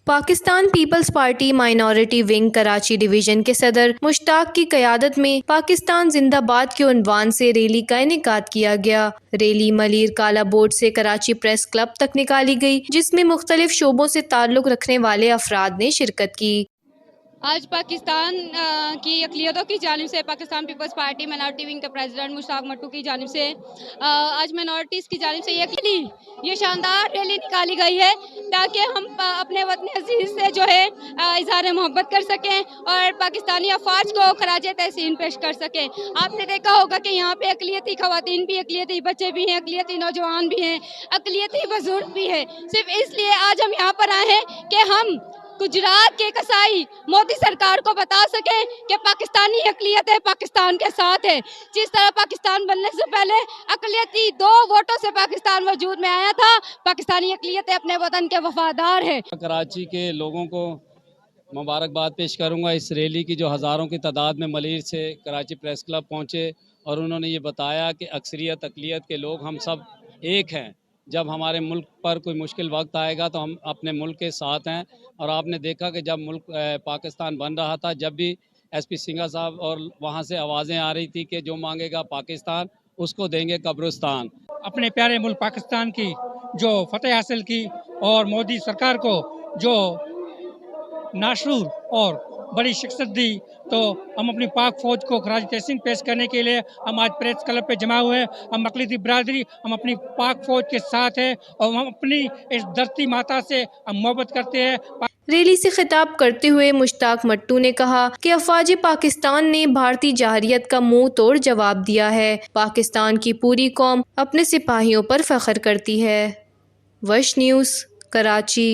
Pakistan Peoples Party minority wing Karachi division کے صدر مشتاق کی قیادت میں پاکستان زندہ باد کے عنوان سے ریلی کا انعقاد کیا گیا۔ ریلی ملیر کالا بورڈ سے کراچی پریس کلب تک نکالی گئی، جس میں مختلف شعبوں سے تعلق رکھنے والے افراد نے شرکت کی۔ آج پاکستان کی اقلیتوں کی جانب سے Pakistan Peoples Party minority wing کے پریزیڈنٹ مشتاق مٹو کی جانب سے آج مائنورٹیز کی جانب سے یہ شاندار ریلی نکالی گئی ہے تاکہ ہم اپنے وطن عزیز سے جو ہے اظہار محبت کر سکیں اور پاکستانی افواج کو خراج تحسین پیش کر سکیں۔ آپ نے دیکھا ہوگا کہ یہاں پہ اقلیتی خواتین بھی، اقلیتی بچے بھی ہیں، اقلیتی نوجوان بھی ہیں، اقلیتی بزرگ بھی ہیں۔ صرف اس لیے آج ہم یہاں پر آئے ہیں کہ ہم گجرات کے قصائی مودی سرکار کو بتا سکیں کہ پاکستانی اقلیتیں پاکستان کے ساتھ ہے۔ جس طرح پاکستان بننے سے پہلے اقلیتی 2 ووٹوں سے پاکستان وجود میں آیا تھا، پاکستانی اقلیتیں اپنے وطن کے وفادار ہیں۔ کراچی کے لوگوں کو مبارکباد پیش کروں گا اس ریلی کی، جو ہزاروں کی تعداد میں ملیر سے کراچی پریس کلب پہنچے اور انہوں نے یہ بتایا کہ اکثریت اقلیت کے لوگ ہم سب ایک ہیں۔ جب ہمارے ملک پر کوئی مشکل وقت آئے گا تو ہم اپنے ملک کے ساتھ ہیں، اور آپ نے دیکھا کہ جب ملک پاکستان بن رہا تھا، جب بھی ایس پی سنگھا صاحب اور وہاں سے آوازیں آ رہی تھی کہ جو مانگے گا پاکستان اس کو دیں گے قبرستان۔ اپنے پیارے ملک پاکستان کی جو فتح حاصل کی اور مودی سرکار کو جو ناشور اور بڑی شخصیت دی، تو ہم اپنی پاک فوج کو خراج تحسین پیش کرنے کے لیے ہم آج پریس کلب پہ جمع ہوئے ہیں۔ ہم اقلیتی برادری ہم اپنی پاک فوج کے ساتھ ہیں اور ہم اپنی اس دھرتی ماتا سے ہم محبت کرتے ہیں۔ ریلی سے خطاب کرتے ہوئے مشتاق مٹو نے کہا کہ افواج پاکستان نے بھارتی جارحیت کا منہ توڑ جواب دیا ہے۔ پاکستان کی پوری قوم اپنے سپاہیوں پر فخر کرتی ہے۔ وش نیوز، کراچی۔